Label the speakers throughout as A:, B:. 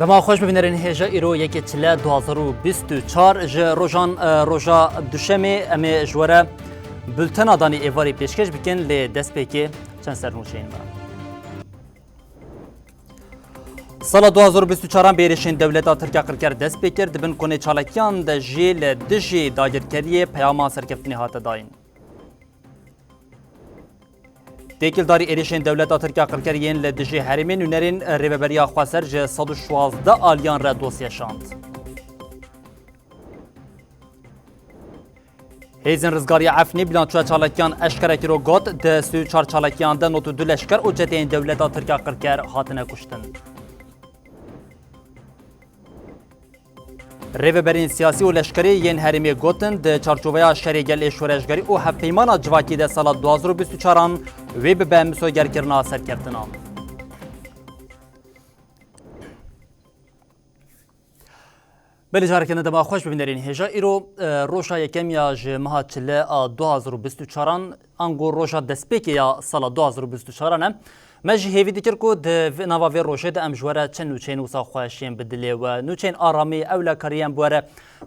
A: بما خوش ببینرین هجا ایرو یکی چله 2024 ج روژا دوشمی امی جوره بلتن آدانی ایواری پیشکش بکن لی دست پیکی چند سرنوشین برم. سال 2024 بیریشین دولتا ترکیه قرکر دست پیکر دبن کنه چالکیان ده جیل دجی داگرکریه پیاما سرکفتنی هات داین. تکیلداری ایریشین دولتا ترکیه قرکریین لدجی هریمین نونرین ریبریا خواسر جه 116 آلیان را دوسیه شاند. هیزن رزگاری عفنی بلان چوه چالکیان اشکرکی رو گوت ده 34 چالکیان ده نوتو دو لشکر و جتین دولتا ترکیه قرکر هاتنه کشتن. ریبرین سیاسی و لشکری ین هریمی گوتن ده چارچوبه شریگل شورشگری و هفیمان جواکی ده سال 2024 وی به مسوگر کرنا سرکردنا. بله جارکن دما خوش ببینرین هجا ایرو روشا یکم یا جمعه چله 2024 انگو روشا دسپیک یا سال 2024 نه مجی هیوی دیگر کو د نواوی روشه د امجوره چن نوچین وسا خواشین بدلی و نوچین آرامی اولا کاریم بوره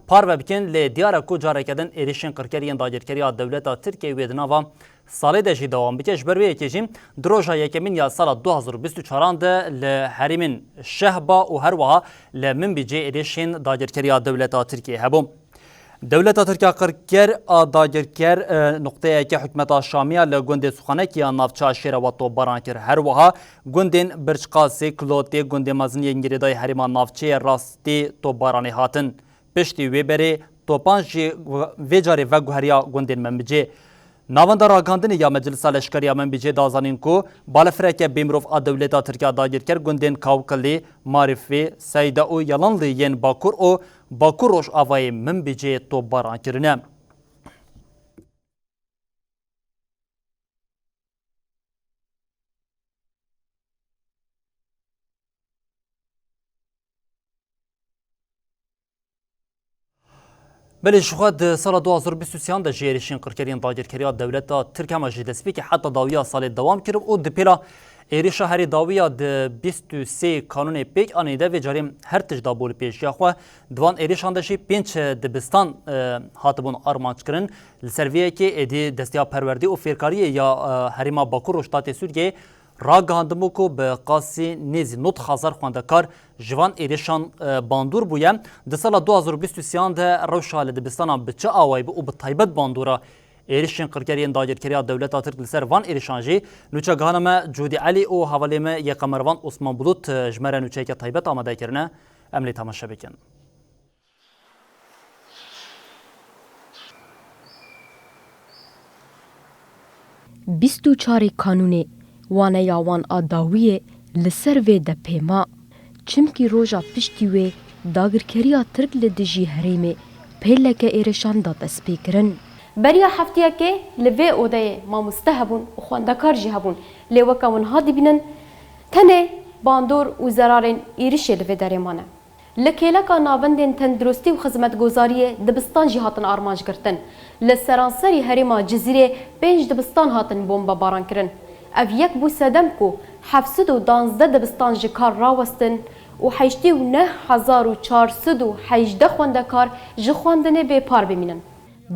A: پار و بکن ل دیار کو جارکدن ایریشن قرکریان داگرکری دولت ترکیه و دناوا سال دجی دوام بکش بروی کیجیم دروژا یکمین یا سال 2024 ده ل هریمن شهبا و هر وها ل من بجی ایریشن داگرکری دولت ترکیه هبم دولت ترکیه قرکر داگرکر نقطه که حکمت شامیه لگوند سخانه که نافچه شیر و تو باران کر هر وها گوندین برچقاسی کلوتی گوند مزنی انگریدای هریمان نافچه راستی تو بارانی هاتن پشتی وی بری تو پانچ ویجاری و گوهریا گوندین منبجه ناوندار آگاندن یا مجلس لشکری من بیجه دازانین کو بالفرک بیمروف دولت ترکیه داگرکر گوندین کاوکلی معرفی سیده او یلانلی ین باکور او باکور روش آوای من بیجه تو باران کرنه. بله شخود سال 2023 ده جیریشین قرکرین داگرکری دولت ترکیه مجی دسپی که حتی داویا سال دوام کرد و دپیلا ایریش هری داویا ده 23 کانون پیک آنیده و جاریم هر تجدا بول پیش یا خو دوان ایریشان داشی 5 دبستان هاتبون آرمانچ کرن لسرویه که ادی دستیا پروردی و فیرکاری یا هریما باکور و شتات سوریه راگاندمو کو به قاسی نیز نوت خازر خواندکار جوان ایریشان باندور بویم ده سال 2023 ده روشال دبستان بچه آوای و به طیبت باندورا ایریشن قرکرین داگرکری دولت ترک لسر وان ایریشانجی نوچه گانم جودی علی او حوالیم یقمروان عثمان بلوت جمره نوچه که طیبت آمده کرنه عملی تماشا بکن.
B: بیستو چاری کانونی وانه یاوان آداویه لسر وی ده پیما چمکی روژا پشتی وی داگرکریا ترک لدجی هریمه پیلکه ایرشان داده سپیکرن.
C: بریا هفتیه که لوی اوده ما مستهبون و خواندکار جی هبون لیوکا ونها دیبینن تنه باندور و زرارین ایرشی لوی داریمانه. لکیلکا ناوندین تندرستی و خدمت گذاری دبستان جی هاتن آرمانج کرتن. لسرانسری هریما جزیره 5 دبستان هاتن بومبا باران کرن. اف یک بو سدم کو 712 دبستان جی کار راوستن و 89,418 خواندکار جی خواندنه به پار بمینن.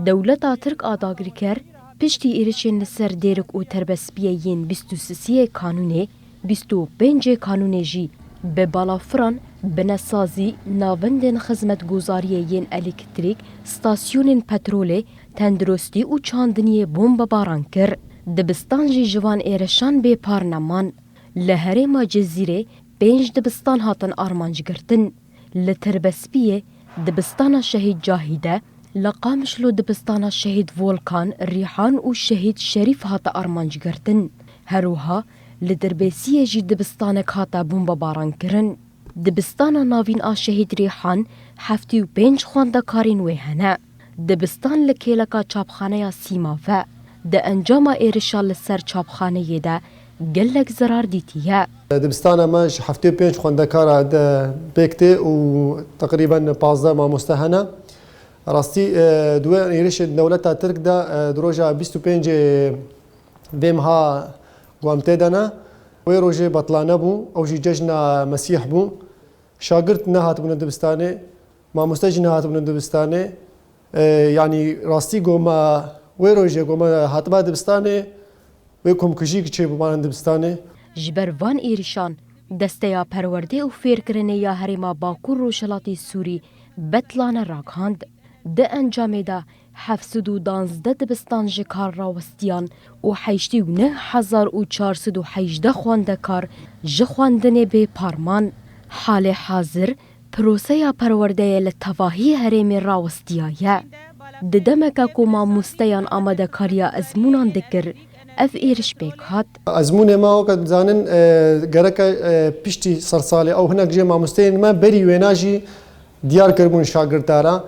B: دولتا ترک آداگریکر پشتی ایرچین لسر دیرک و تربسبیه ین 23 کانونه 25 کانونه جی به بالافران بنسازی ناوندن خدمت گذاری ین الکتریک ستاسیون پترول تندرستی و چاندنی بومب باران کر دبستان جی جوان ایرشان به پارنمان لهرما جزیره 5 دبستان هاتن آرمانج گرتن لتربسبیه دبستان شهید جاهیده لقامشلو دبستان شهید ولکان ریحان و شهید شریف هاتا آرمانج گرتن هروها لدربیسیه جی دبستان هاتا بومبا باران کرن دبستان ناوین آ شهید ریحان 75 خواندکارین ویهنه دبستان لکیلکا چاپخانه سیماوه ده انجام ایرشال لسر چاپخانه ده گلک زرار دیتیه
D: دبستان ماش 75 خواندکار ده بکته و تقریبا 15 ما مستهنه راستی دوی ایرش دولت ترک ده دروجا 25 بمها قوامته دنا وی روجه بطلانه بو او جی جشن مسیح بو شاگرد نهات بوون دبستانê mamoste jî nehat bûn dibistanê yanî rastî goma wê rojê goma hatibaa dibistanê wê komkujî çêbûmanin dibistanê.
B: Ji ber van êrişan desteya perwerdê û fêrkirinê ya Herêma Bakur Rojhilatê Sûrî betlane ragihand. Di encamê de 712 dibistan ji kar rawistiyan û 89418 xwendekar ji xwendinê bê parman. Halê hazir proseya perwerdeyê li tevahî herêmê rawistiyaye. Di demeke ku mamosteyan amadekariya ezmûnan dikir, ev êriş pêk hat.
D: Ezmûnê me weke dizanin gereke piştî sersalê ew hinek jê mamosteyên me berî wêna jî diyar kiribûn şagirdaran.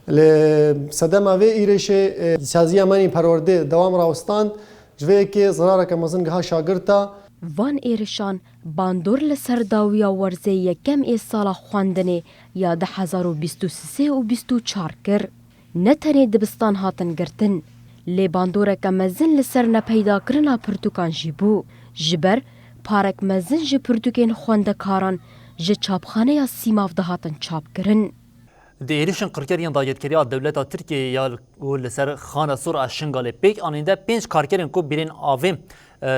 D: Li sedema vê êrişê saziya menî perwerdê dewam rawistan ji vê yekê zirareke mezin giha şagirda.
B: Van êrişan bandor li ser dawiya werzê yekem ê sala xwendinê ya 2023 û 24 kir. Ne tenê dibistan hatin girtin, lê bandoreke mezin li ser nepeydakirina pirtûkan jî bû. Ji ber parek mezin ji pirtûkên xwendekaran ji çapxaneya Sîmav de hatin çapkirin.
A: Di êrişên qirkeriyan dagirkeriya dewleta Tirkiyeyê ya û li ser xana sor a Şingalê pêk anînde 5 karkerên ku birên avê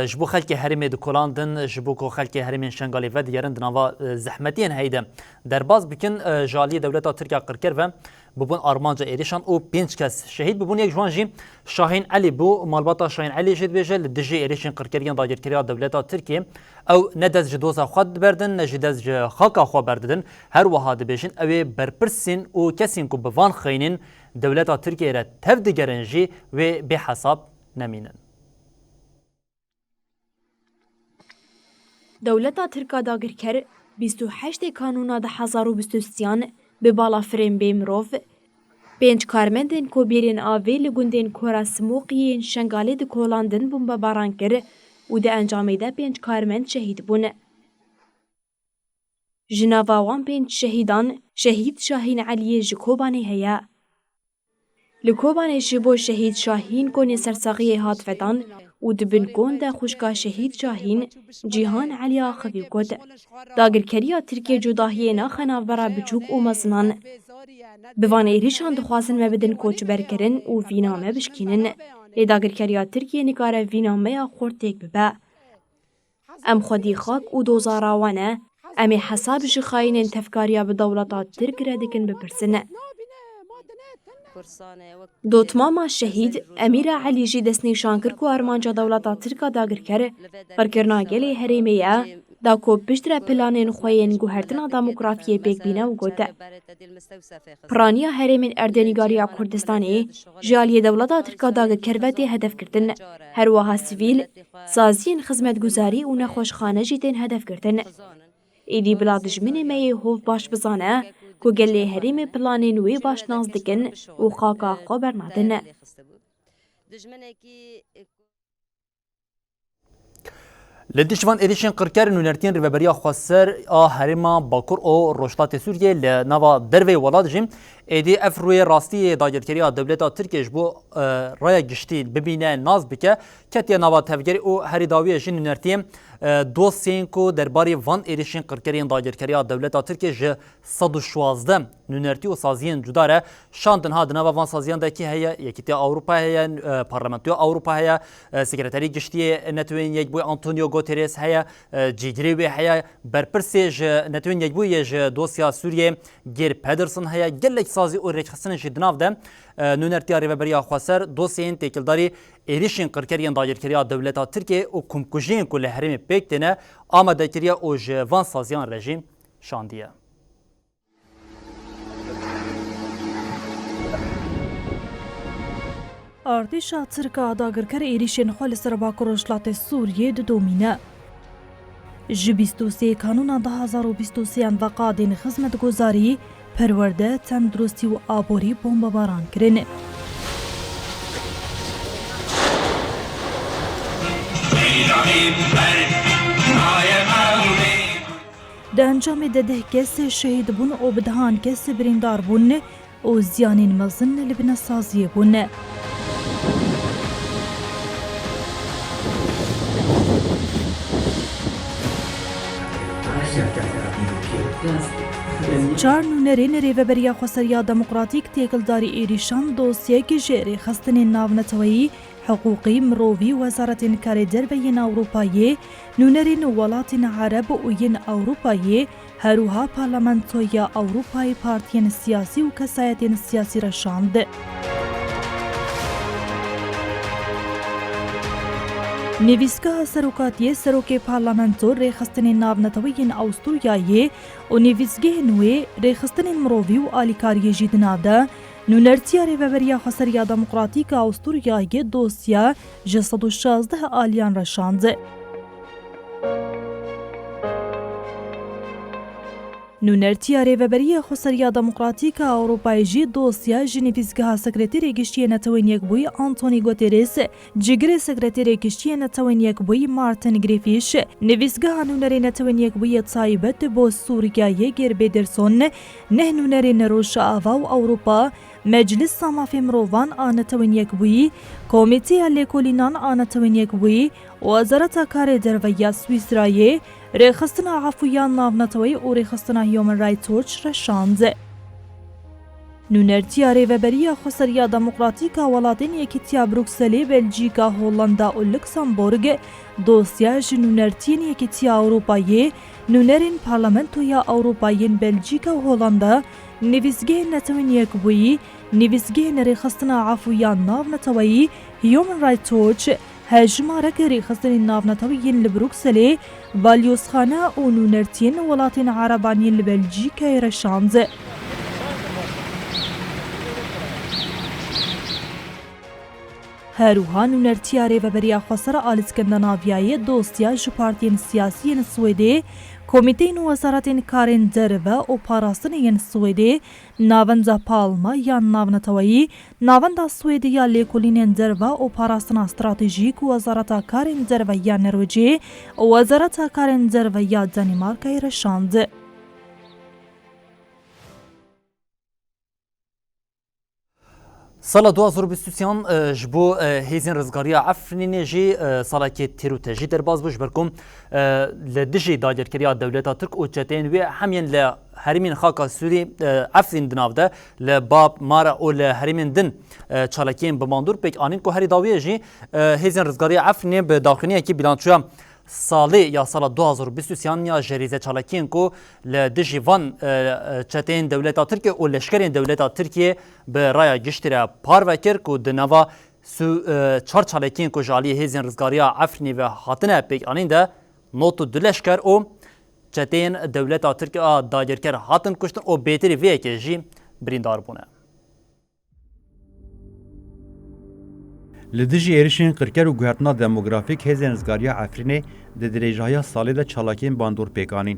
A: ji bo xelkê herêmê dikolandin ji bo ku xelkê herêmên Şingalê ve digerin di nava zehmetiyên heyde derbas bikin ji aliyê dewleta Tirkiya qirker ve bibûn armanca êrişan û 5 kes şehîd bibûn. Yek ji wan jî Şahîn Elî bû. Malbata Şahîn Elî jî dibêje li dijî êrişên qirkeriyan dagirkeriya dewleta Tirkiyê ew ne dest ji doza xwe diberdin ne jî dest ji xalka xwe berdidin. Her wiha dibêjin ew ê berpirsên û kesên ku bi van xeynîn dewleta Tirkiyê re tev digerin jî wê bê hesab nemînin.
E: Dewleta Tirka dagirker 28 Kanûna 2023 bi balafirên bê mirov, 5 karmendên kobîrên avê li gundên Kora Simoqiyên Şengalê dikolandin bombebaran kir û di encamê de 5 karmend şehîd bûn. Ji nava wan 5 şehîdan, şehîd Şahîn Eliyê ji Kobanê heye. Li Kobanê ji bo şehîd Şahîn konê sersaxiyê hat vedan û di bin kon de xwişka şehîd Şahîn Cîhan Eliya xevî got. Dagirkeriya Tirkiye cudahiyê naxe navbera biçûk û mezinan. Bi van êrişan dixwazin me bidin koçberkirin û vîname bişkînin. Lê dagirkeriya Tirkiye nikare vînameya xwe têk bibe. Em xwedî xak û dozara wan e, em ê hesab ji xayînên tevkariya bi dewleta Tirk re dikin bipirsin. Dotmama şehîd Emîra Elî jî destnîşan kir ku armanca dewleta Tirka dagirker xwirkirina gelê herêmê ye da ku pişt re planên xwe yên guhertina demografiyê pêkbîne û got. Piraniya herêmên Erdênîgariya Kurdistanê ji aliyê dewleta Tirka dagirker ve tê hedefkirtin. Her wiha sivîl, saziyên xizmetguzarî û nexweşxane jî tên hedefkirtin. Êdî bila dijminê me yê hov baş bizane ku gelê herêmê planên wê baş nas dikin û xaka xwe bernadin.
A: Li dijvan êrişên qirker nûnertiyên rêveberiya xweser a Herêma Bakur û Rojhilatê Sûriyê li nava dervê welat jî êdî ev rûyê rastiyê dagirkeriya dewleta Tirkiye ji bo raya giştî bibîne naz bike ketiye nava tevgerê û herî dawiye jî nûnertiyên dosyên ku derbarê van êrişên qirkeriyên dagirkeriya dewleta Tirkiye ji 116 nûnertî û saziyên cuda re şandin ha di nava van saziyan de kî heye Yekîtiya Ewropa heye Parlamentoya Ewropa heye Sekreterî Giştiyê Netewên Yekbûyî Antonio Guterres heye cîgirê wê heye berpirsê ji Netewên Yekbûyî ji dosya Sûriyê Geir Pedersen heye gelek sazî û rêxistinên jî di nav de nûnertiya rêveberiya xweser dosyên têkildarî êrişên qirkeriyên dagirkeriya dewleta Tirkiye û komkujiyên ku li herêmê pêk têne amadekiriya û ji van saziyan re jî şandiye.
F: Ardêşa Tirka dagirker êrişên xwe li ser Bakur Rojhilatê Sûriyê didomîne. Ji 23 Kanûna 2023 ve qadên xizmetguzarî, perwerde, tendurustî û aborî bombebaran kirin. Di encamê de 10 kes şehîd bûn û bi dihan kes birîndar bûn û ziyanên mezin li binasaziyê bûn. چار نونرین ریوبریا خسریا دموکراتیک تێکەڵداری ئێریشان دۆسیەکی ژێری خستنی ناونەتەوەیی حقوقی مرۆڤی وەزارەتین کاری دەربەیین ئەوروپایێ نونەرین وڵاتین عەرەب و یین ئەوروپایێ هەروها پارلەمەنتۆیە ئەوروپای پارتیên سیاسی و کەسایەتên سیاسی رەشاند. نویسگەها سەرۆکاتیە سەرۆکێ پارلەمەنتۆ ڕێخستنی ناونەتەوەیین ئەوستوریایێ و نویسگەهên wê rêxistinên mirovî û alîkariyê jî dinade nûnertiya Rêveberiya Xweseriya Demokratîk a Awsturyayê dosya ji 116 aliyan reşand. Nûnertiya Rêveberiya Xweseriya Demokratîk a Ewropayê jî dosya ji nivîzgeha Sekretêrê Giştiyê Netewên Yekbûyî Antonî Guterres, cigirê Sekretêrê Giştiyê Netewên Yekbûyî Martin Griffiths, nivîzgeha nûnerê Netewên Yekbûyî taybet bo Sûriyayê Geir Pedersen, neh nûnerên Rojava û Ewropa, Meclisa Mafê Mirovan a Netewên Yekbûyî, Komîteya Lêkolînan a Netewên Yekbûyî, Wezareta Karê Derve ya Swîsrayê, rêxistina Afûya Navneteweyî û rêxistina Human Rights Watch reşand. Nûnertiya Rêveberiya Xweseriya Demokratîk a Welatên Yekîtiya Brukselê, Belçîka, Hollanda û Lüksemburg dosya ji nûnertiyên Yekîtiya Ewropayê, nûnerên Parlamentoya Ewropayên Belçîka û Hollanda, nivîzgehên Netewên Yekbûyî, nivîzgehên rêxistina Afûya Navneteweyî, Human Rights Watch, hejmarek rêxistinên navneteweyên li Brukselê, balyozxane û nûnertiyên welatên Erebaniyên li Belçîkayê reşand. Herûha nûnertiya Rêveberiya Xwesera a Skandinaviyayê dosya ji partiyên siyasî yên Swêdê, Komîteyên û Wezaretên Karên Derve û Parastinê yên Swêdê, Navenda Palma yan Navneteweyî, Navenda Swêdê ya Lêkolînên Derve û Parastina Stratejîk û Wezareta Karên Derve ya Norwêcê û Wezareta Karên Derve ya Danîmarkayê reşand.
A: Sala 2023 ji bo hêzên rizgariya Efrînê jî salekê têrûtejî derbas bû ji ber ku li dijî dagirkeriya dewleta Tirk û çeteyên wê hemyên li herêmên xaka Sûrî Efrîn di nav de li Bab, Mara û li herêmên din çalakiyên bi mandur pêk anîn ku herî dawiyê jî hêzên rizgariya Efrînê bi daxuyaniyekî bîlançoya salê ya sala 2023 ya ji rêzê çalakiyên ku li dijî van çeteyên dewleta Tirkiye û leşkerên dewleta Tirkiye bi raya giştî re par vekir ku di nava çar çalakiyên ku ji aliyê hêzên rizgariya Efrînê ve hatine pêk anîn de not û du leşker û çeteyên dewleta Tirkiye a dagirker hatin kuştin û bêtirî vê yekê jî birîndar bûne.
G: Li dijî êrişên qirker û guhertina demografîk hêzên rizgariya Efrînê di dirêjaya salê de çalakiyên bandor pêkanîn.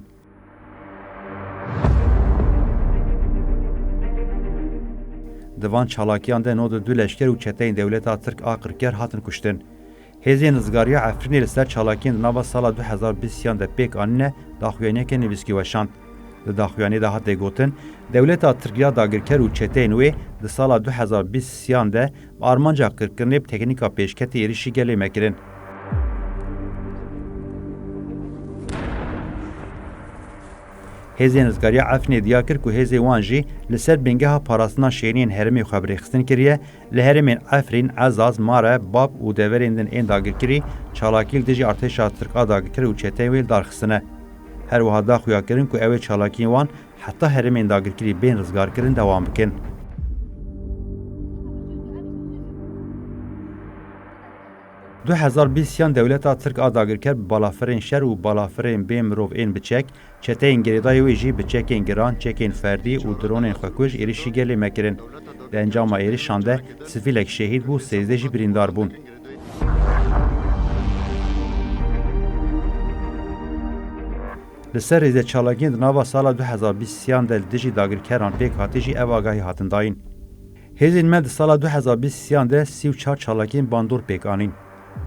G: Di van çalakiyan de nod du leşker û çeteyên dewleta Tirk a qirker hatin kuştin. Hêzên rizgariya Efrînê li ser çalakiyên di nava sala 2020 de pêk anîne daxuyaniyeke nivîskî weşand. Di daxuyanî de hatê gotin, dewleta Tirkiya dagirker û çeteyên wê di sala 2020 de armanca qirkirinê bi teknîka pêşketê êrişî gelê mekirin. Hêzên rizgariya Efrînê diya kir ku hêzê wan jî li ser bêngeha parastina şêriyên herêmê xwe birêxistin kiriye, li herêmên Efrîn, Ezaz, Mare, Bab û deverên din ên dagirkerî çalakî li dijî artêşa Tirk a dagirker û çeteyên wê darxistine. Her wiha daxuya kirin ku ew ê çalakiyên wan heta herêmên dagirkerî bên rizgarkirin dewam bikin. Du 2020 dewleta Tirk a dagirker bi balafirên şer û balafirên bê mirov ên biçek, çeteyên girêdayê wê jî bi çekên giran, çekên ferdî û dronên xwekuj êrişî gelê mekirin. Di encama êrişan de sivîlek şehîd bû, 13 jî birîndar bûn. Li ser rêzê çalakiyên di nava sala 2020 de li dijî dagirkeran pêk hatî jî ev agahî hatin dayîn. Hêzên me di sala 2020 de 34 çalakiyên bandor pêk anîn.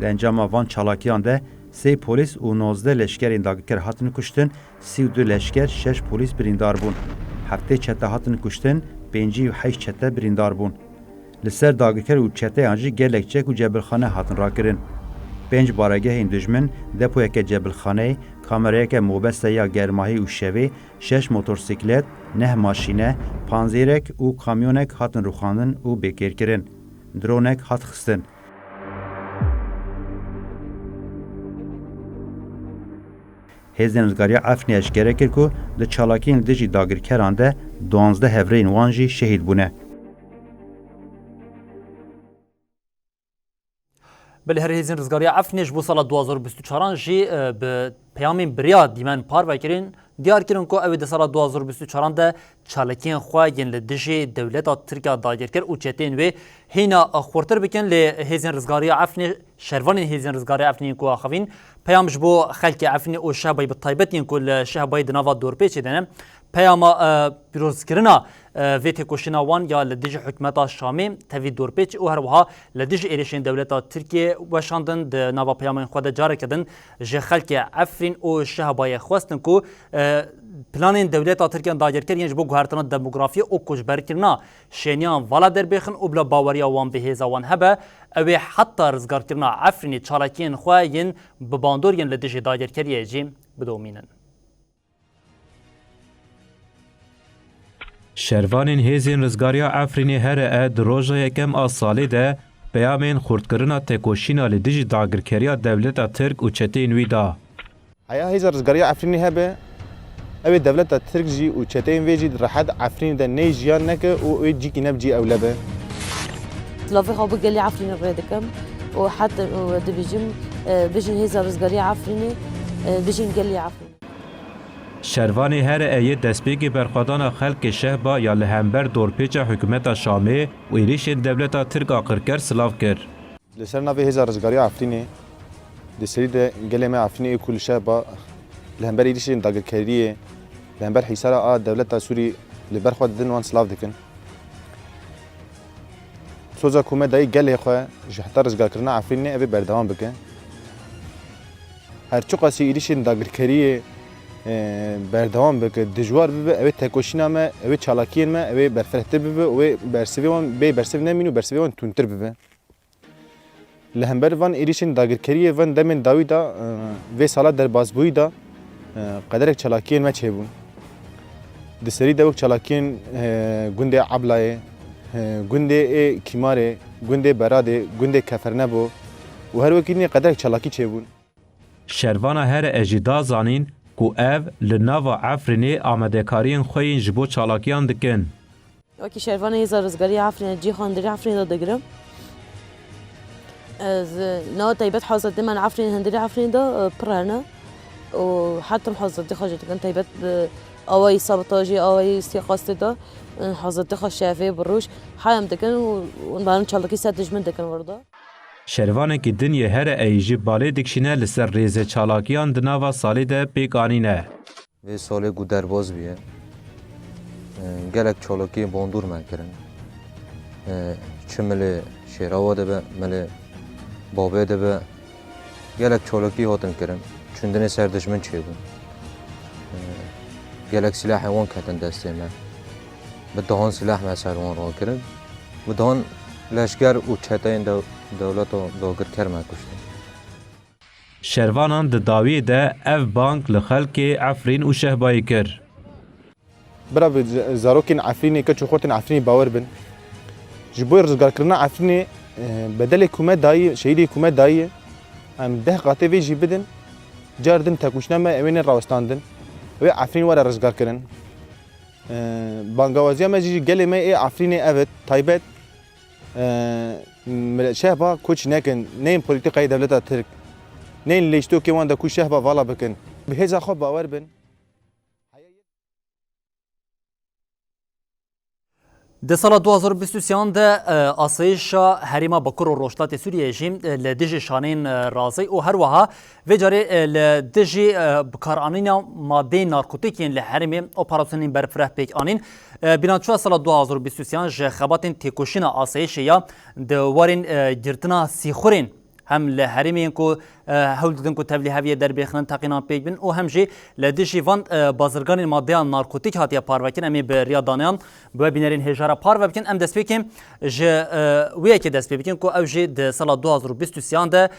G: Di encama van çalakiyan de 3 polîs û 19 leşkerên dagirker hatin kuştin, 32 leşker, 6 polîs birîndar bûn. Heftê çete hatin kuştin, 58 çete birîndar bûn. Li ser dagirker û çeteyan jî gelek çek û cebirxane hatin rakirin. 5 بارگهên dijmin, depoyeke cebilxaneyê, kamerayeke mobeste ya germahî û şevê, 6 motorsiklet, 9 maşîne, panzêrek û kamyonek hatin rûxandin û bêkêrkirin. Dronek hat xistin. Hêzên Rizgariya Efrînê eşkere kir ku di çalakiyên dijî dagirkeran de 12 hevreyên wan jî şehîd bûne.
A: بله هر هزین رزگاریا افنیش بو سال 2024 جی به پیامین بریا دیمن پار و کرین دیار کرن کو اوی د سال 2024 ده چالکین خو ین لدجی دولت ترکیه دایر کر او چتین و هینا خورتر بکن ل هزین رزگاریا افنی شروان هزین رزگاریا افنی کو خوین پیامش بو خلق افنی او شابای بطایبتین کو شابای دنوا دور پیچ دنه پیام پیروزکرنا ویت کوشنا وان یا لدیج حکومت شامی توی دورپیچ او هر وها لدیج ایرشین دولت ترکیه و شاندن د نوا پیام خود جاره کردن ج خلق افرین او شهبای خواستن کو پلان دولت ترکیه دایر کردن یعنی بو گهرتن دموگرافی او کوچ برکرنا شینیان والا در بخن او بلا باوریا وان بهزا وان هبه او حتی رزگار کردن افرین چالاکین خو ین بباندور ین لدیج دایر کردن جیم بدومینن
H: شروانین هیزین رزگاریا افرینی هر اد روژا یکم از سالی ده پیامین خردکرنا تکوشینا لدیجی داگرکریا دولت ترک و چتین ویدا.
I: هیا هیز رزگاریا افرینی هبه اوی دولت ترک جی و چتین ویجی راحت افرین ده نیجیان نکه و اوی جی کی نبجی اولبه.
J: لافی خواب گلی افرینی ردکم و حتی دبیجم بجن هیز رزگاریا افرینی بجن گلی افرینی.
H: شروانی هر ایه دستپیگی برخوادان خلق شهبا یا لهمبر دورپیچ حکومت شامی و ایریش دولت ترک آقرکر سلاف کر.
I: لسر نوی هزار رزگاریا افرینی دسری ده گلمه افرینی کل شهبا لهمبر ایریش داگرکریه لهمبر حیسارا دولت سوری لبرخواد دن وان سلاف دکن. سوزا کومه دای گله خواه جهتا رزگار کرنا افرینی اوی بردوام بکن. هر چو قاسی ایریش داگرکریه بردوام بکه دجوار ببه اوی تکوشینا ما اوی چالاکین ما اوی برفرهتر ببه اوی برسویوان بی برسوی نمینو برسویوان تونتر ببه لهمبر وان ایریشن داگرکریه وان دمن داوی دا وی سالا در بازبوی دا قدرک چالاکین ما چه بون دسری دوک چالاکین گنده عبلای گنده کیماره گنده براده گنده کفرنبو و هر وکینی قدرک چالاکی چه بون
H: شروانا هر اجیدا زانین کو اف لناوا افرینی آمدکارین خوین جبو چالاکیان دکن.
J: وکی شروان هزار رزگاری افرینی جی خاندری افرینی دا دگرم. از نا تایبت حاضر من افرینی هندری افرینی دا پرانه و حتی حاضر خواجه دکن تایبت آوای سابتاجی آوای استیقاست دا حاضر خواج شافی بروش حایم دکن و بارم چالاکی سر دجمن دکن وردا.
H: شروانه کی دنیا هر ایجی بالی دکشینه لسر ریزه چالاکیان دناوا سالی ده پیکانینه.
K: و سالی گو درباز بیه. گلک چالاکی باندور من کرن. چه ملی شیراوا ده به ملی بابه ده به گلک چالاکی هاتن کرن. چون دنیا سر دشمن چه بون. گلک سلاح وان کتن دسته من. به دهان سلاح من سر وان را کرن. و دهان لشکر و چتاین دولت و داگر کرمه کشته.
H: شروانان د داوی ده اف بانک لخلق افرین و شهبایی کر.
I: برا زاروکین افرینی که چوخورتین افرینی باور بن. جبوی رزگار کرنا افرینی بدل حکومت دایی شهیدی حکومت دایی هم ده قاطع وی جی بدن جاردن تکوشنا ما اوین راوستاندن و افرین وارا رزگار کرن. بانگوازی ما جی گلی ما ای افرینی اوت تایبت شهبا کوچ نکن نیم پولیتیکای دولت ترک نیم لیشتو که وان دا کوچ شهبا والا بکن به هزا خوب باور بن
A: د سال 2023 ده آسایش هریما بکر و روشتات سوریه جیم لدیج شانین رازی و هر وها و جاری لدیج بکارانین ماده نارکوتیکین لحرمی اپراسیونین برفره پیک آنین بینانچو سال 2023 خباتین تکوشین آسایش یا دوارین گرتنا سیخورین هم لهرمين کو هول ددن کو تبلیغ هویه در بخنن تقینا پیک بن او هم جی لدیشی وان بازرگان ماده نارکوتیک هاتیا پاروکن امی به ریادانیان بو بینرین هجاره پارو بکن ام دست بکیم ج وی کی دست بکیم کو او جی د سال 2023 ده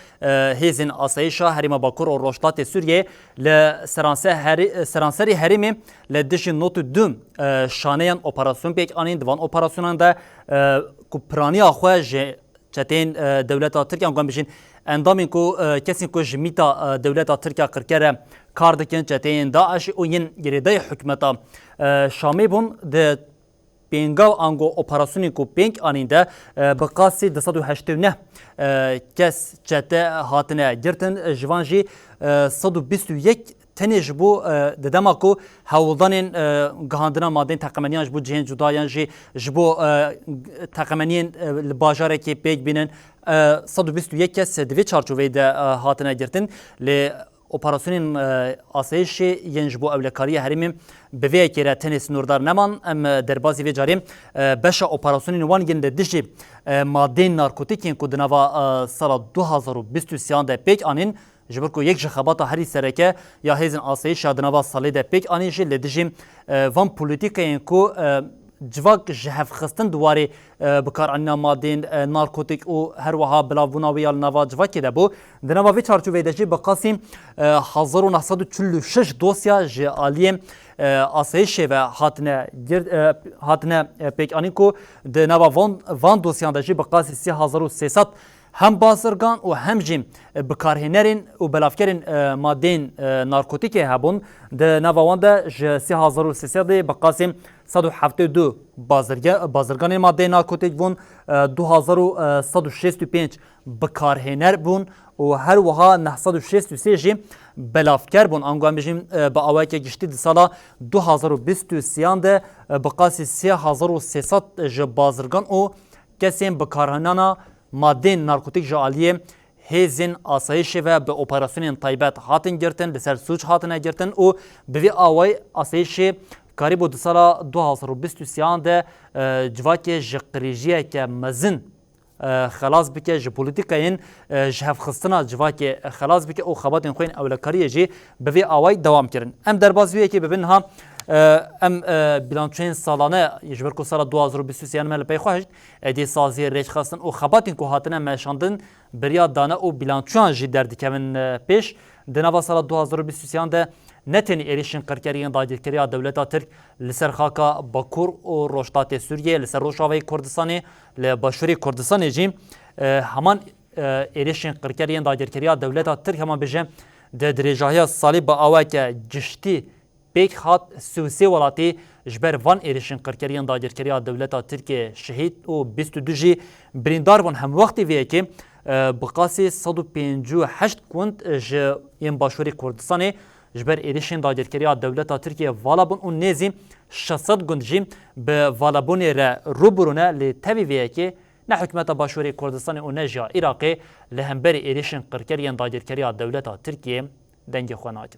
A: هیزن آسایشا هریما باکور او روشتات سوریه ل سرانسری هریمی لدیشی نوت دوم شانیان اپراسیون پیک انین دوان اپراسیونان ده کو پرانی خو ج چتین دولت ترکیه انگام بشین اندامین کو کسی کو جمیتا دولت ترکیه کرکره کار دکن چتین داعش و ین گریده حکمتا شامی بون ده پینگاو انگو اپراسیونی کو پینگ آنینده بقاسی 289 کس چته هاتنه گرتن جوانجی 121 تنیج بو ددما کو هولدانین گهاندنا مادین تقمنیان جبو جهن جدایان جبو تقمنیان باجاره کی پیک بینن 121 کس دوی چارچوبه ده هاتنه گرتن ل اپراسیون آسایش ینجبو اولکاری هریم به وی کره تنیس نوردار نمان ام در بازی وی جاریم بشه اپراسیون وان گند دیجی ماده نارکوتیکین کو دنوا سال 2023 ده پیک آنین جبر کو یک جخبات هری سرکه یا هیزن آسایش دنوا سال ده پیک آنین جل دیجیم وان پولیتیکین کو جواک جهف خستن دواری بکار عنا مادین نارکوتیک او هر وها بلاوناویال نوا جواکی ده بو دنوا وی چارچوبه دجی بقاسم 1946 دوسیا ج عالیم آسایش و هاتنه پیک آنیکو دنوا وان دوسیان دجی بقاسی 3300 هم بازرگان و هم جیم بکارهنرین و بلافکرین مادین نارکوتیک هبون ده نوانده ج 3300 بقاسم 172 بازرگان ماده نارکوتیک بون 2165 بکارهنر بون و هر وها 963 جیم بلافکر بون انگام بجیم با اوای که گشتی ده سالا 2023 ده بقاسی 3300 ج بازرگان و کسیم بکارهنانا ماده نارکوتیک جالیه هیزن آسایش و به اپراسیون طیبت هاتن گرتن لسر سوچ هاتن گرتن و به اوای آسایش کاری بود سال 2023 ده جواکی جقریجیه که مزن خلاص بکه ج پولیتیکاین جهف خستنا جواکی خلاص بکه او خباتن خوین اولکاریه جی به اوای دوام کردن ام در بازویه که ببینها ام بیلانچین سالانه یجبر کو سال 2023 مل پی خواهد ادی سازی ریج خواستن او خباتین کو هاتنه مشاندن بریا دانه او بیلانچوان جی در دکمن پیش دنوا سال 2023 ده نتنی ایریشن قرکریان دادگیری دولت ترک لسر خاکا باکور و روشتات سوریه لسر روشاوی کردستانی لباشوری کردستان جیم همان ایریشن قرکریان دادگیری دولت ترک همان بجم ده درجه سالی با اوای که جشتی پیک هات سوسی ولاتی جبر وان ایریشن قرکریان دادگیری دولت ترک شهید و 22 جی بریندار بون هم وقتی ویه که بقاسی 158 کند ج یم باشوری کردستانی جبر ایریشن دادگیری دولت ترکیه والابون اون نیزی 600 گند جیم به والابون را روبرونه لتوی ویه که نه حکمت باشوری کردستان و نه جا عراقی لهمبر ایریشن قرکریان دادگیری دولت ترکیه دنگ خوانات.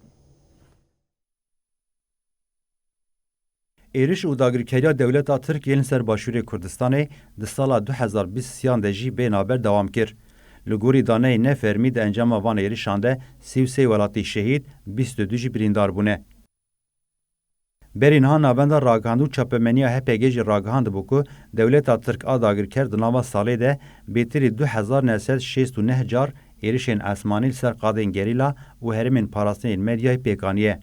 G: ایریش و داگیرکاری دولت ترکیه سر باشوری کردستان د سال 2023 ده جی بینابر دوام کرد. لگوری دانه نفرمی ده انجام وان ایریشانده 33 ولاتی شهید 22 جی بریندار بونه. برینها نابنده راگهاندو چاپمنیا هپگیج راگهاند بوکو دولت ترک آداگر کرد ناوا ساله ده بیتری 2969 جار ایریشین اسمانی سر قادن گریلا و هرمین پاراستین مدیای پیکانیه.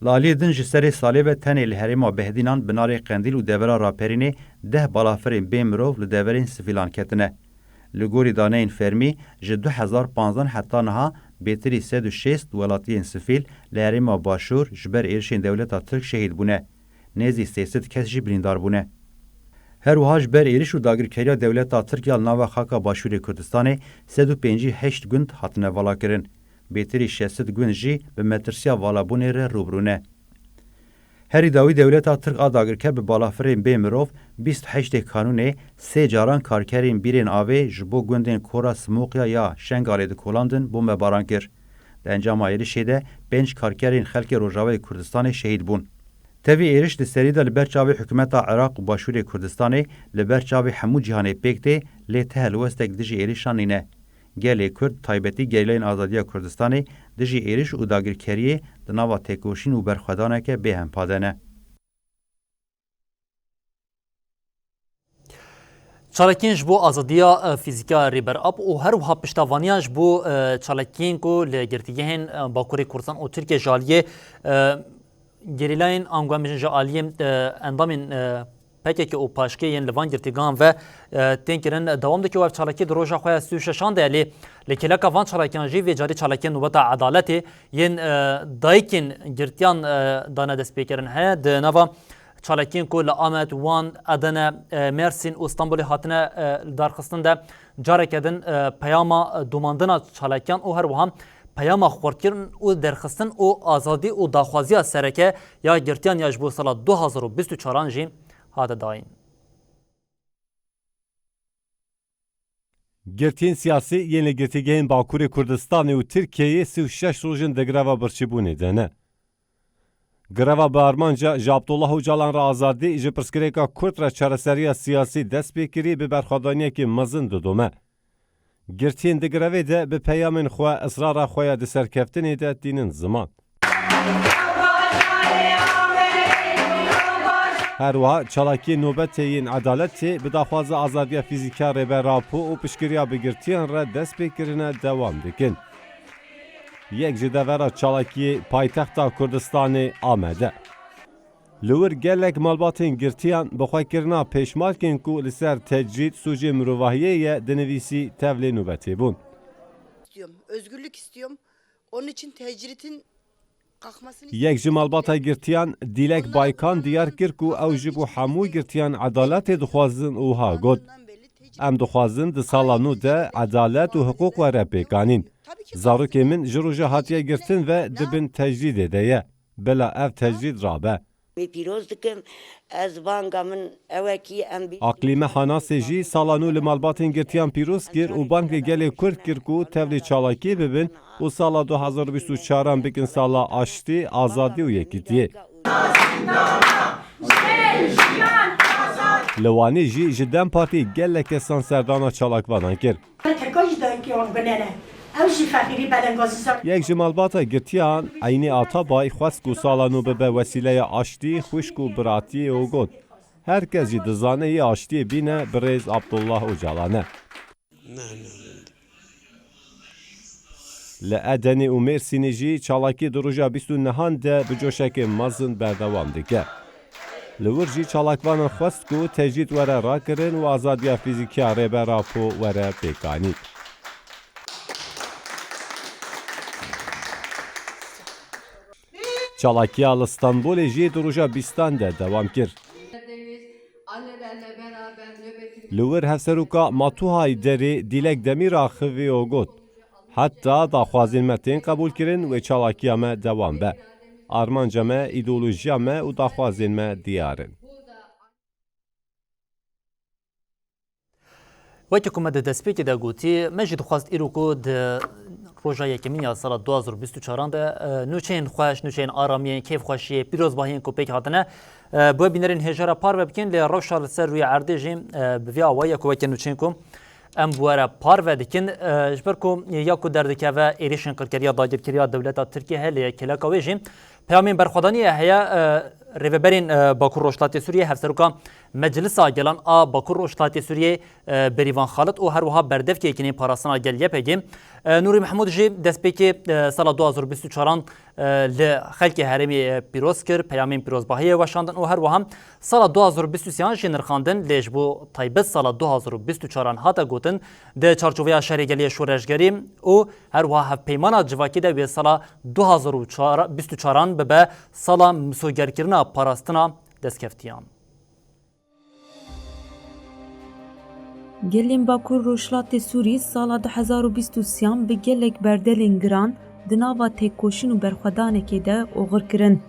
G: لالی دن جسری ساله به تنه الهرما بهدینان بناری قندیل و دورا راپرینه 10 بالافرین بیمروف لدورین سفیلان کتنه. لگوری دانه این فرمی جه 2015 حتی نها بیتری 306 ولاتین سفیل لهرما باشور جبر ایرشین دولت ترک شهید بونه. نیزی 300 کس جی بریندار بونه. هر وها جبر ایرش و داگیرکاری دولت ترکیه ناو خاکا باشوری کردستان 158 گند هاتنه والا کرن. بیتری 600 گند جی به مترسیا والا بونه ره روبرونه. هری داوی دولت ترک آداگرکر به بالافرین بیمروف 28 کانونه 3 جاران کارکرین بیرین آوه جبو گندین کورا سموقیا یا شنگالی ده کولاندن بوم باران کر. ده انجام آیری شده 5 کارکرین خلک روژاوی کردستان شهید بون. تevî êriş li serî de li ber çavê hikûmeta Iraq û Başûrê Kurdistanê li ber çavê hemû cîhanê pêk tê lê te helwestek dijî êrişan nîne. Gelê Kurd taybetî geyleyên azadiya Kurdistanê dijî êriş û dagirkeriyê di nava têkoşîn û berxwedaneke bêhempa ne.
A: Çalakên ji bo azadiya fîzîka rêberab û her wiha piştavaniyan ji bo çalakiyên ku li girtîgehên Bakurê Kurdistan û Tirkiye ji aliyê gerîlayên angwemijin ji aliyê endamên PKK û paşkê yên li van girtîgan ve tên kirin dewam dike ev çalakî di roja xwe ya 36 de lê li kêleka van çalakiyan jî vê carî çalakiyên nûbeta edaletê yên dayîkên girtiyan dane destpêkirin heye di nava çalakiyên ku li Amed, Wan, Edene, Mêrsîn û Stenbolê hatine darxistin de careke din peyama domandina çalakiyan û her wiha peyama xwarkirin û derxistin û azadî û daxwaziya sereke ya girtiyan ya ji bo sala 2024 jî hate dayîn.
L: Girtiyên siyasî yên li girtîgehên Bakurê Kurdistanê û Tirkiyeyê 36 rojên di greva birçîbûnê de ne. Greva bi armanca ji Abdullah Öcalan re azadî ji pirsgirêka Kurd re çareseriya siyasî dest pê kirî bi berxwedaniyekê mezin didome. Girtiyên di grevê de bi peyamên xwe israra xwe ya di serkeftinê de dînin ziman. Her wiha çalakiyê nobetê yên edaletê bi daxwaza azadiya fîzîka rêberapû û piştgiriya bigirtiyan re dest pêkirine dewam dikin. Yek ji devera çalakiyê paytexta Kurdistanê Amedê. Li wir gelek malbatên girtiyan bi xwekirina pêşmarkên ku li ser tecrid sûcê mirovahiyê ye dinivîsî tevlê nûbetê bûn.
M: Özgürlük istiyorum. Onun için tecridin kalkmasını
L: Yek ji malbata girtiyan Dilek Baykan diyar kir ku ew ji bo hemû girtiyan edaletê dixwazin û ha got. Em dixwazin di sala nû de edalet û hiqûq were pêkanîn. Zarokê min ji roja hatiye girtin ve dibin tecridê de ye. Bila ev tecrid rabe. Aklîme Hanasê jî sala nû li malbatên girtiyan pîroz kir û Bankê Gelê Kurd kir ku tevlê çalakî bibin û sala 2024 bikin sala aştî, azadî û yekîtiyê. Li Wanê jî ji Dem Partî gelek kesan serdana çalakvanan kir. Yek ji malbata girtiyan Eynî Atabay xwest ku sala nû bibe wesîleya aştî, xwişk û biratiyê û got. Herkes jî dizane yê aştiyê bîne birêz Abdullah Öcalan e. Li Edenê û Mêrsînê jî çalakî di roja 29 de bi coşekê mezin berdewam dike. Li wir jî çalakvanan xwest ku tecrid were rakirin û azadiya fîzîkiya rêberapû were pêkanî. Çalakiya li Stenbolê jî di roja 20 de dewam kir. Li wir hevseroka Matuhay derê Dilek Demîra xivî û got. Heta daxwazên me tên qebûl kirin wê çalakiya me dewam be. Armanca me, îdeolojiya me û daxwazên me diyar in.
A: Wekî ku me di destpêkê de gotî, me jî dixwast îro ku di roja yekemîn ya sala 2024 de nûçeyên xweş, nûçeyên aramiyên, kêfxweşiyê, pîrozbahiyên ku pêk hatine bi bînerên hêjara par ve bikin lê rewşa li ser rûyê erdê jî bi vê awayê ku wekî nûçeyên ku em bi were par ve dikin ji ber ku ya ku derdikeve êrişên qirkeriya dagirkeriya dewleta Tirkiye heye lê kêleka wê jî peyamên berxwedaniyê heye rêveberên Bakur Rojhilatê Sûriyê hevseroka Meclisa Gelan a Bakur Rojhilatê Sûriyê Berîvan Xalit û her wiha berdevkê yekînî parastina gel YPG Nûrî Mehmûd jî destpêkê sala 2024 li xelkê herêmê pîroz kir, peyamên pîrozbahiyê weşandin û her wiha sala 2023 jî nirxandin lê ji bo taybet sala 2024 hate gotin di çarçoveya şerê geliyê şoreşgerî û her wiha hevpeymana civakî de wê sala 2024 bibe sala misogerkirina parastina destskeftiyan.
F: Gelên Bakur Rojhilatê Sûrî sala 2023 bi gelek berdelên giran di nava têkoşîn û berxwedanekê de oxir kirin.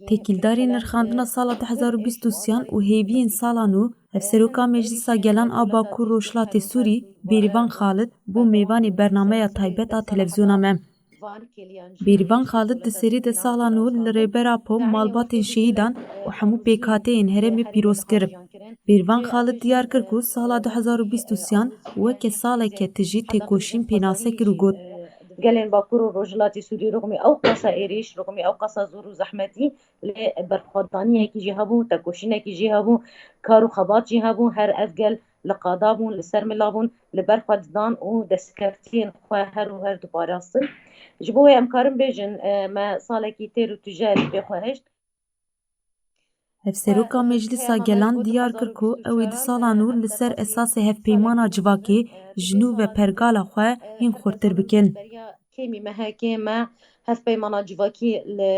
F: Têkîldarên nirxandina sala 2023 û hêviyên sala nû hevseroka Meclisa Gelan a Bakur Rojhilatê Sûrî Berîvan Xalit bû mêvanê bernameya taybet a televizyona me. Bêrîvan Xalid di serî de salan û li rêbera Pom malbatên şehîdan û hemû pêkhateyên herêmê pîroz kir. Bêrîvan Xalid diyar kir ku sala 2023 weke saleke tijî têkoşîn pênase kir û got
J: gelên Bakur û Rojhilatê Sûrî rûxmî ew qasa êrîş, rûxmî ew qasa zor û zehmetî lê berxwedaniyekî jî hebû, tekoşînekî jî hebû, kar û xebat jî hebû, her ev gel li qada bûn, li ser mila bûn, li ber xwe didan û destkeftiyên xwe her û her diparastin. Ji bo wê em karin bêjin me salekî têr û tujel pê xwe hişt.
F: Hevseroka Meclisa Gelan diyar kir ku ew ê di salan û li ser esasê hevpeymana civakê ji nû ve pergala xwe hîn xurtir bikin.
J: Kêmî mehekê me hevpeymana civakî li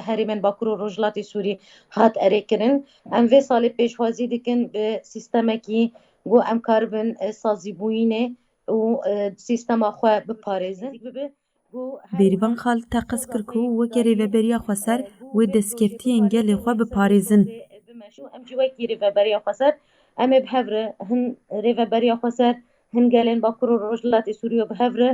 J: herêmên Bakur û Rojhilatê Sûrî hat erêkirin. Em vê salê pêşwazî dikin bi sîstemekî got em karibin sazîbûyînê û sîstema xwe biparêzin.
F: Bêrîvan Xalid teqez kir ku weke rêveberiya Xweser wê destkeftiyên gelê xwe biparêzin.
J: Em jî wekî rêveberiya Xweser em ê bihevre hin rêveberiya Xweser hin gelên Bakur û Rojhilatê Sûrî bihevre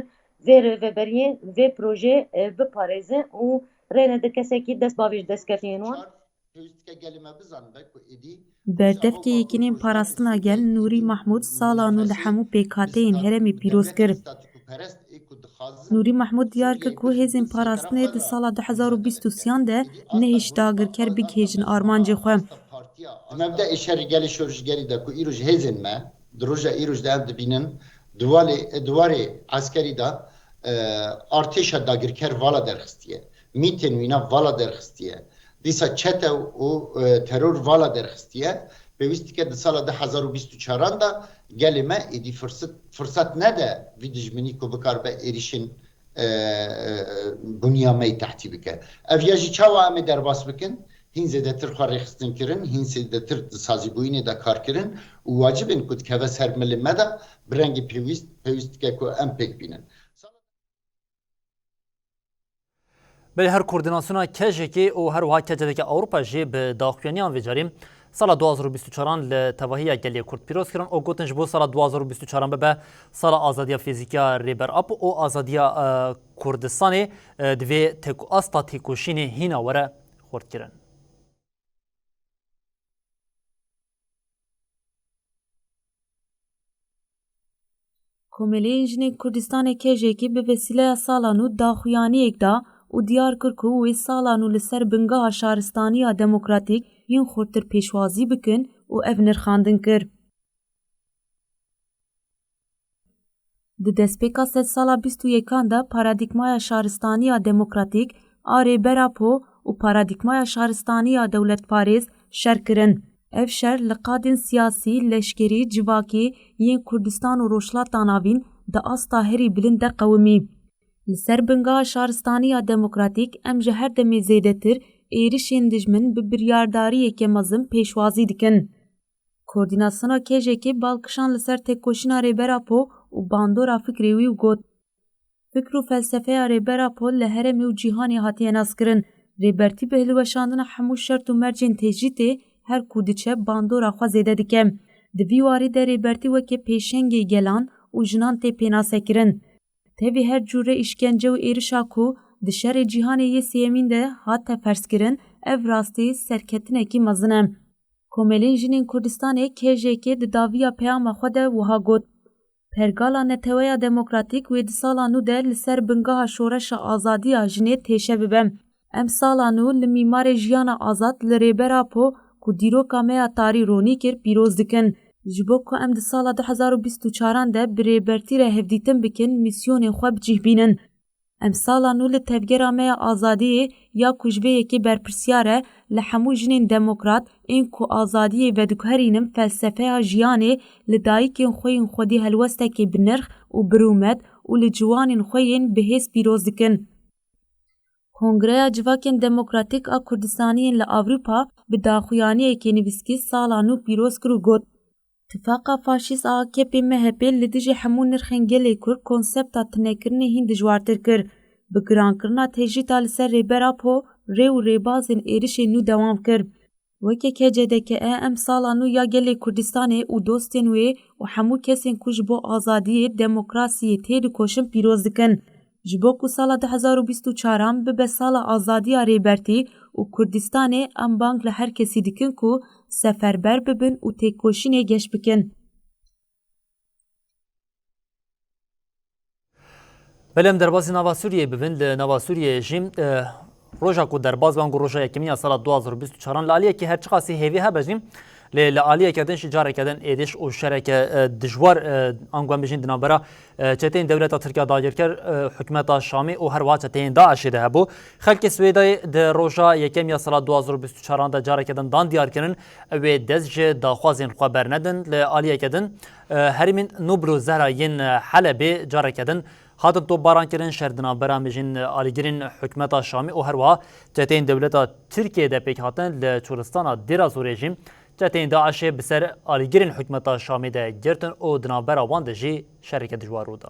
J: vê rêveberiyê vê projê biparêzin û rêne di kesekî dest bavê ji destkeftiyên wan.
F: Berdevkê yekînên parastina gel Nûrî Mahmûd salan û li hemû pêkhateyên herêmê pîroz kir. Nûrî Mahmûd diyar kir ku hêzên parastinê di sala 2023 de nehêş dagirker bigihêjin armancê xwe.
N: Mebda êşerî gelê şoreşgerî de ku îroj hêzên me di roja îroj de ev dibînin duwarê askerî da artêşa dagirker vala derxistiye. Mîtên wîna vala derxistiye. Dîsa çete û teror vala derxistiye. Pêwîst dike di sala 2024 da gelê me êdî firsat nede vî dijminî ku bikaribe êrîşên buniya me tehtî bike. Ev ya jî çawa em ê derbas bikin, hîn zêdetir xwe rêxistin kirin, hîn zêdetir di sazîbûyînê de kar kirin û wacibên ku dikeve ser milê me de bi rengî pêwîst dike ku em pêk bînin.
A: Belê her koordinasyona kejekê û her wiha kecedeke Ewropa jê bi daxuyaniyan vê carî sala 2024 li tevahiya gelê Kurd pîroz kirin û gotin ji bo sala 2024 bibe sala azadiya fîzîkiya rêberap û azadiya Kurdistanê divê asta têkoşînê hîna were xurt kirin.
F: Komeleyên jinên Kurdistanê kejekî bi vesîleya salan û daxuyaniyek da û diyar kir ku wê salan û li ser bingeha şaristaniya demokratîk yên xurtir pêşwazî bikin û ev nirxandin kir. Di destpêka sed sala 21 de paradîgmaya şaristaniya demokratîk a rêbera Po û paradîgmaya şaristaniya dewletparêz şer kirin. Ev şer li qadên siyasî, leşkerî, civakî yên Kurdistan û Rojhilata Navîn di asta herî bilind de qewimî. Li ser bingeha şaristaniya demokratîk em ji her demê zêdetir êrişên dijmin bi biryardariyeke mezin pêşwazî dikin. Koordinasyona kejekê balkişan li ser têkoşîna rêbera Po û bandora fikrê wî got. Fikr û felsefeya rêbera Po li herêmê û cîhanê hatiye naskirin. Rêbertî bi hilweşandina hemû şert û mercên tecrîtê her ku diçe bandora xwe zêde dike. Di vî warî de rêbertî weke pêşengê gelan û jinan tê pênasekirin. Tevî her cûre îşkence û êrişa ku di şerê cîhanê yê sêyemîn de hate ferzkirin, ev rastî serketinekî mezin e. Komelên jinên Kurdistanê kejekê di daviya peyama xwe de wiha got. Pergala neteweya demokratîk wê di sala nû de li ser bingeha şoreşa azadiya jinê têşe bibe. Em sala nû li mîmarê jiyana azad li rêbera Po ku dîroka me ya tarî ronî kir pîroz dikin. Ji bo ku em di sala 2024 de bi rêbertî re hevdîtin bikin mîsyonên xwe bicihbînin. Em sala nû li tevgera me ya azadiyê ya ku ji vê yekê berpirsiyar e li hemû jinên demokrat ên ku azadiyê vediguherînin felsefeya jiyanê li dayîkên xwe yên xwedî helwestekê bi nirx û birûmet û li ciwanên xwe yên bihêz pîroz dikin. Kongreya Civakên Demokratîk a Kurdistaniyên li Avrûpa bi daxuyaniyekê nivîskî sala nû pîroz kir û got. Tifaka faşîst a AKP MHP li dijî hemû nirxên gelê Kurd konsepta tinekirinê hîn dijwartir kir. Bi girankirina tecrîta li ser rêbera Po, rê û rêbazên êrişê nû dewam kir. Weke kecedeke em sala nû ya gelê Kurdistanê û dostên wê û hemû kesên ku ji bo azadiyê demokrasiyê tê dikoşin pîroz dikin. ji bo ku sala 2024 bibe sala azadiya rêbertî û Kurdistanê em bang li her kesî dikin ku seferber bibin û têkoşînê geş bikin.
A: بلم دربازی نوا سوریه ببین نوا سوریه جیم روزا کو درباز وان روزا یکمیا سال 2024 لالیه که هر چقاسی هیوی ها بجیم لالیه کدن شجاره کدن ایدش او شرکه دجوار انگوام بجین دنابرا چتین دولت ترکیه داگیرکر حکومت شامی او هر واچ تین داعش ده بو خلک سویدای د روزا یکمیا سال 2024 دا جاره کدن دان دیار کنن و دزج داخوازین خبر ندن لالیه کدن هرمین نوبلو زهراین حلبه جاره کدن هاتن تو باران کردن شردنا برامجین آلیگرین حکومت شامی و هر وا جتین دولت ترکیه ده پیک هاتن لچورستان دیراز و رژیم جتین داعش بسر آلیگرین حکومت شامی ده گرتن و دنابر وان ده جی شرکت جوارو ده.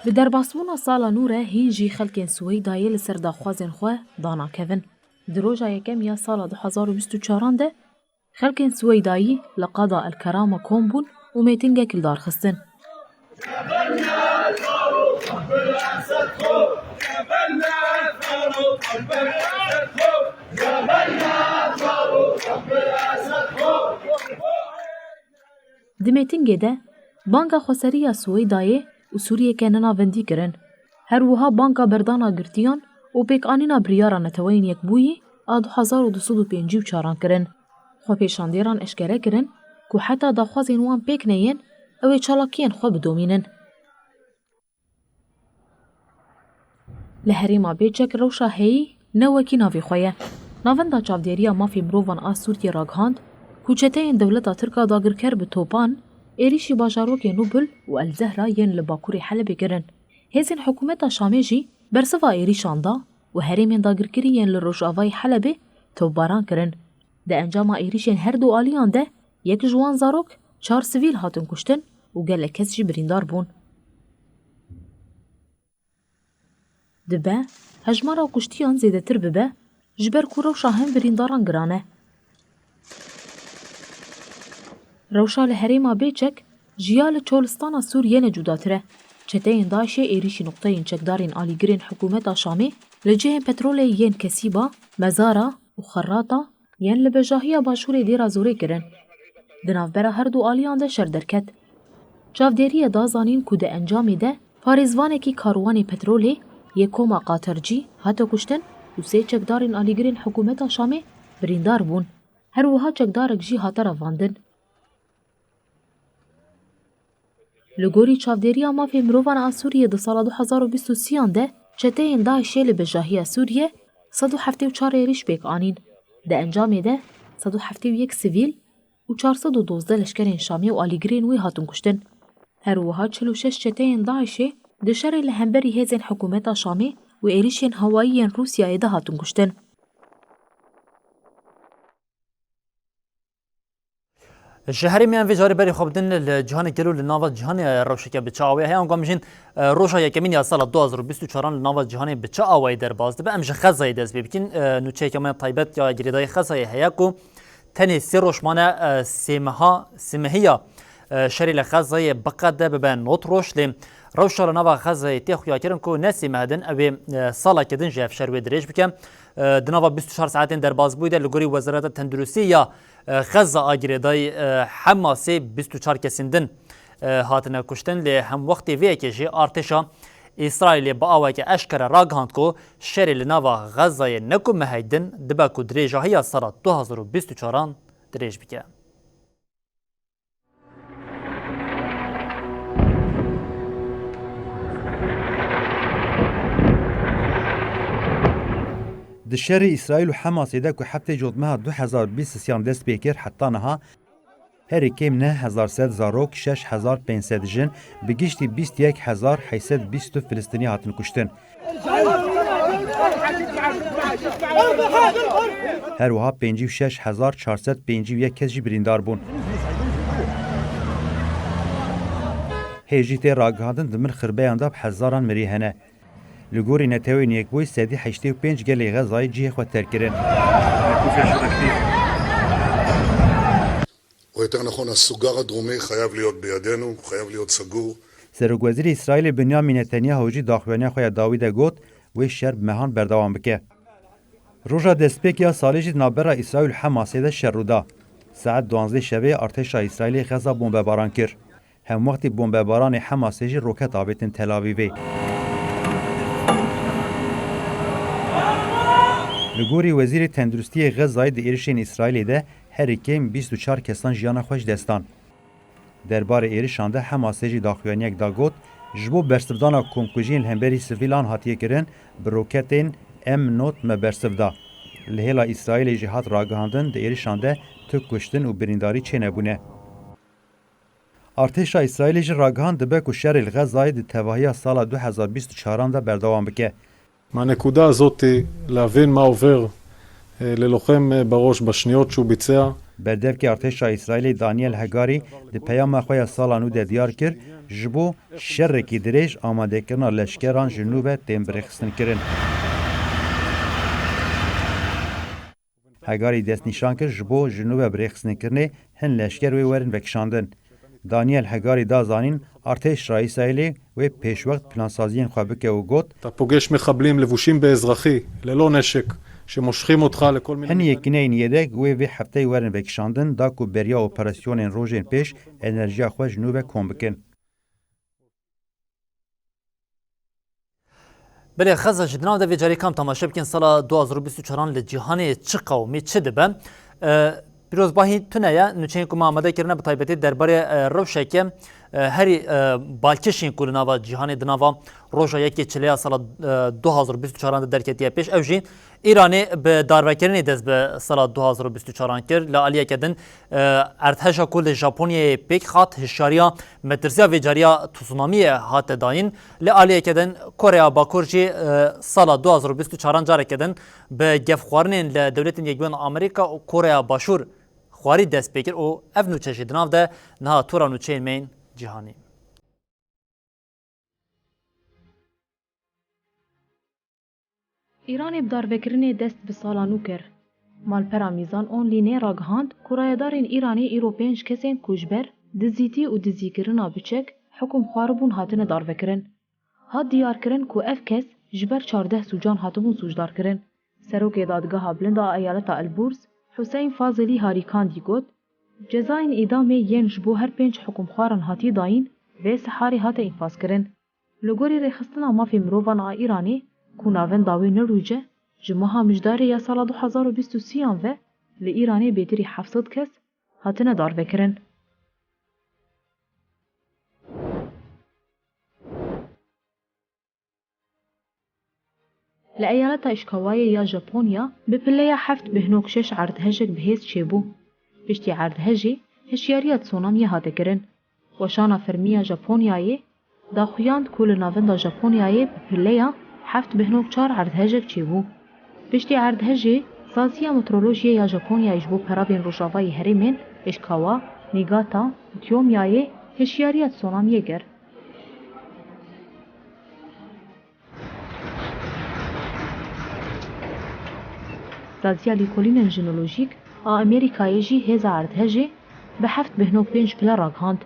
B: به درباسبونا سالا نوره هینجی خلکین سویدایی لسر داخوازین خواه دانا کهون. دروجا یکم یا سالا 2024 ده خلکین سویدایی لقضاء الكرامة كومبون و میتینگه کلدار خستن. دی میتینگه ده بانکا خسریه سویدایی و سوریه که نناوندی کرن. هر وها بانکا بردانا گرتیان و پیک آنینا بریارا نتوین یک بویی 2254 کرن. خو پیشاندیران اشکره کرن که حتی داخوازین وان پیک نین اوی چالاکین خو بدومینن. لحریما بیچک روشا هی نوکی ناوی خویه. ناوندا چاودیریا مافی مروان آسوریه راگهاند کوچته این دولتا ترکا داگر کر به توپان ایریشی باجاروک نوبل و الزهرا ین لباکوری حلبی کرن. هزین حکومت شامی جی برسوا ایریشان دا و هریمین داگر کری ین لروشاوای حلبی توباران کرن. ده انجام ایریشین هر دو آلیان ده یک جوان زاروک 4 سویل هاتن کشتن و گل کس جی بریندار بون. دبه هجمارا کشتیان زیده تر ببه جبر کو روشا هم برینداران گرانه. روشا لحریما بیچک جیال چولستانا سوریه نجوداتره. چته این داشه ایریشی نقطه این چکدارین آلیگرین حکومت شامی لجه پترول ین کسیبا مزارا و خراطا ین لبجاهی باشور دیرا زوری کرن. دنافبرا هر دو آلیان ده شر درکت. چاودیری دازانین که ده انجامی ده پاریزوانه کی کاروانی پترولی یکوما قاطرجی حتی کشتن و 3 چکدارین آلیگرین حکومت شامی بریندار بون. هر وها چکدارک جی حتی رواندن. لگوری چاودیری مافی مروان آسوریه ده سال 2023 ده چته این داعشه لبجاهی سوریه 174 ایریش بیک آنین. ده انجام ده 171 سیویل و 412 لشکرین شامی و آلیگرین وی هاتون کشتن. هر وها 46 چتین داعشه دشار لهمبری هزین حکومت شامی و ایریشین هوایی روسیای ده هاتون کشتن.
A: شهری میان ویجاری بری خوب دن الجهان کلو لناوا جهان روشکه بچاوی هی آنگام جین روشا یکمین یا سال 2024 لناوا جهان بچاوی در باز به امش خزای دز ببکین نوچه کمان طیبت یا گریدای خزای هیا کو تنی سی روشمانه سمهیا شری لخزای بقده به نوت روش ل روشا لناوا خزای تخیا کرن کو نسی مهدن اوی سالا کدن جف شروی درج بکم دناوا 24 ساعتین در باز بوده لگوری وزارت تندرستی یا غزه آگریدای حماسی 24 کسیندن هاتنه کشتن لی هم وقتی وی کشی ارتشا اسرائیل با آوای که اشکر راگهاند کو شری لناوا غزه نکو مهیدن دبا کو دریجه هیا سال 2024 دریج بکه.
G: دشار إسرائيل وحماس يدك وحتى جودمها 2023 دست بيكر حتى نها هر كم نه 1000 زاروك 6500 جن بگشتی 21820 فلسطینی هاتن کشتن. هر وها 56451 کس جی بریندار بون. هیجیت راگهاندن دمر خربیان داب هزاران مریهنه. لگوری نتوین یک بوی 185 گلی غزای جیه خود ترکرن.
O: או יותר נכון, הסוגר הדרומי חייב להיות בידינו, חייב להיות סגור.
G: سرگوزیر اسرائیل بنیامین نتانیاهو جی داخوانی خویا داوید گوت و شر مهان بردوام بکه. روژا دسپیکیا سالی جی نابرا اسرائیل حماسه ده شرودا. ساعت 12 شبه ارتش اسرائیلی غزا بمباران کرد. هم وقتی بمباران حماسه جی روکت آبیتن تل آویوی. لگوری وزیر تندرستی غزای ده ایرشین اسرائیلی ده هر کیم 24 کسان جیان خوش دستان. درباره ایرشان ده حماسه جی داخوانیک دا گوت جبو برسفدانا کمکوژین هنبری سویلان هاتیه کرن بروکتین ام نوت مبرسفدا. لهلا اسرائیل جهات راگهاندن ده ایرشان ده تک کشتن و برینداری چه نبونه. ارتش اسرائیل جی راگهاند به کو شر الغزای ده تواهی سال 2024 ده بردوام بکه.
P: מהנקודה הזאת להבין מה עובר ללוחם בראש בשניות שהוא ביצע.
G: بردف که ارتش اسرائیلی دانیل هگاری ده پیام خوی سالانو ده دیار کر جبو شر کی دریج آماده کرنا لشکران جنوب تیم برخصن کرن. هگاری دست نشان کر جبو جنوب برخصن کرنه هن لشکر وی ورن وکشاندن. دانیل هگاری دا زانین ارتش اسرائیلی و پیش وقت پلانسازین خوابکه و گوت
P: אתה פוגש מחבלים לבושים באזרחי ללא נשק שמושכים אותך לכל מיני
G: هن یکنین یدک و هفته ورن وکشاندن دا کو بریا اپراسیون روزین پیش انرژیا خو جنوب کوم بکن.
A: بله خزا جدنا ده ویجاری کام تماشا بکن سال 2024 لجهان چه قومی چه دبه پیروز باهی تنیا نوچین کو آماده کردن به تایبەتی درباره روشکه هری بالکشین کل نوا جهان دنوا روزا یکی چلیا سال 2024 درکتیه پیش اوجی ایرانی به داروکرینی دست به سال 2024 کرد لالیه کردن ارتش کل ژاپنیا پیک خات هشاریا مترسیا ویجاریا تسونامی هات داین لالیه کردن کره باکورجی سال 2024 جاری کردن به گفخوارنین لدولت یکبن آمریکا و کره باشور خواری دست بکر و اف نوچه شدناف ده نه تورا نوچه مین جهانی.
B: ایران بداروکرینی دست به سالانو کر. مالپرا میزان اون لینه راگهاند کرایدارین ایرانی ایرو 5 کسین کوجبر دزیتی و دزیکرنا بچک حکم خواربون هاتن داروکرین. هات دیار کرن کو اف کس جبر 14 سوجان هاتبون سوجدار کرن. سروک دادگاه بلند ایالت البورز حسین فاضلی هاریکان دیگوت جزاین ایدامه ین جبو هر 5 حکم خوارن هاتی داین و سحاری هات انفاس کرن. لگوری رخصتنا مافی مروان ایرانی کوناون داوی نروجه جمعها مجداری یا سال 2023 و لإیرانی بیتری 700 کس هاتنه دار بکرن. لأيالات إشكاواي يا جابونيا ببليا حفت بهنوك شش عرض هجك بهيز شيبو بشتي عرض هجي هشياريا تسوناميا هاتكرن وشانا فرميا جابونياي داخوياند كل نافن دا جابونياي ببليا حفت بهنوك چار عرض هجك چيبو بشتي عرض هجي سازيا مترولوجيا يا جابونيا يجبو پرابين روشاواي هرمين إشكاوا نيغاتا وتيومياي هشياريا تسوناميا گر سازیا لیکولین جنولوژیک آمریکایی جی هزار عرض هجی به هفت بهنوک 5 پلا راگهاند.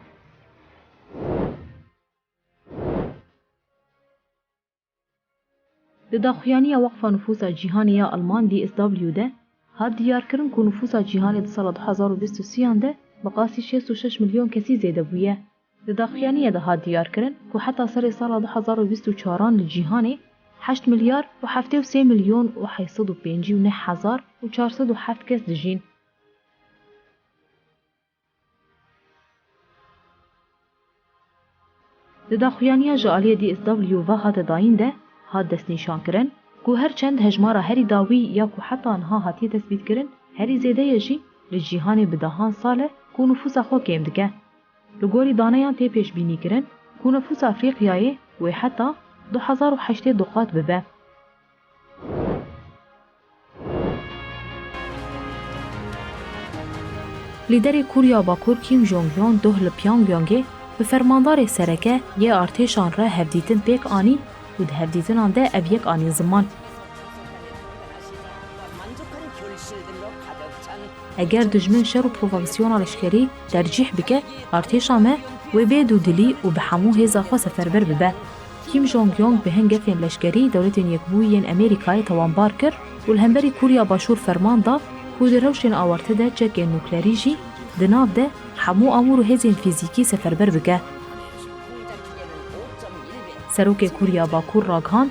B: لداخویانی وقف نفوس جهانی آلمان DSW ده هاد دیار کرن که نفوس جهانی ده سال 2023 ده بقاسی 66 میلیون کسی زیده بویه. لداخویانی ده هاد دیار کرن که حتی سر سال 2024 لجهانی 8 مليار و73 مليون و805 هزار و407 کس دجین. لداخویانی جالی DSW و هات داین ده هات دست نشان کرن که هر چند هجمارا هری داوی یا که حتی آنها هاتی تثبیت کرن هری زیده یجی لجیهان بدهان ساله که نفوس خو کم دگه. لگوری دانیان تی پیش بینی کرن که نفوس افریقیایی و حتی 2008 دقات ببه. لیدر کوریا باکور کیم جونگ یون دوه لپیانگ یونگه به فرماندار سرکه یه ارتشان را هفدیتن پیک آنی و ده هفدیتن آنده اویک آنی زمان.
F: اگر دجمن شر و پروفاکسیون لشکری ترجیح بکه ارتشا ما و بید و دلی و به همو هیزا خوا سفربر ببه. کیم جونگ یونگ به هنگفین لشکری دولتین یکبویین امریکای توانبار کر و الهمبری کوریا باشور فرمان دا که در روشن آورته ده چک نوکلری جی دناف ده همو امور و هیزین فیزیکی سفربر بکه. سروک کوریا باکور راگهان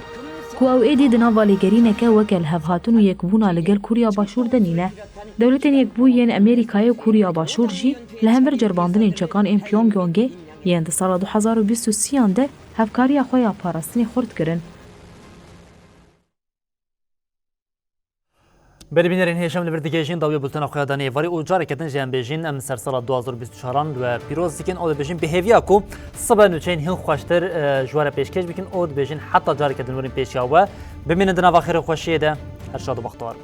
F: کو او ایدی دناف آلیگرینکه وکل هفهاتون و یکبونا لگل کوریا باشور دنینه. دولتین یکبویین امریکای و کوریا باشور جی لهمبر جرباندن چکان این پیونگ یونگه یند سال 2023 ده هفکاری خویا پاراستنی خورد کرن.
A: بری بینرین هیشم لبردگیجین داوی بولتن خویا دانی واری او جاری کتن جام بیجین ام سر سال 2024 و پیروز دیکن او بیجین به هویا کو صبح نوچین هن خوشتر جوار پیشکش بکن او بیجین حتی جاری کتن ورین پیشیا و ببینن دنا واخر خوشیه ده هر شاد و بختار.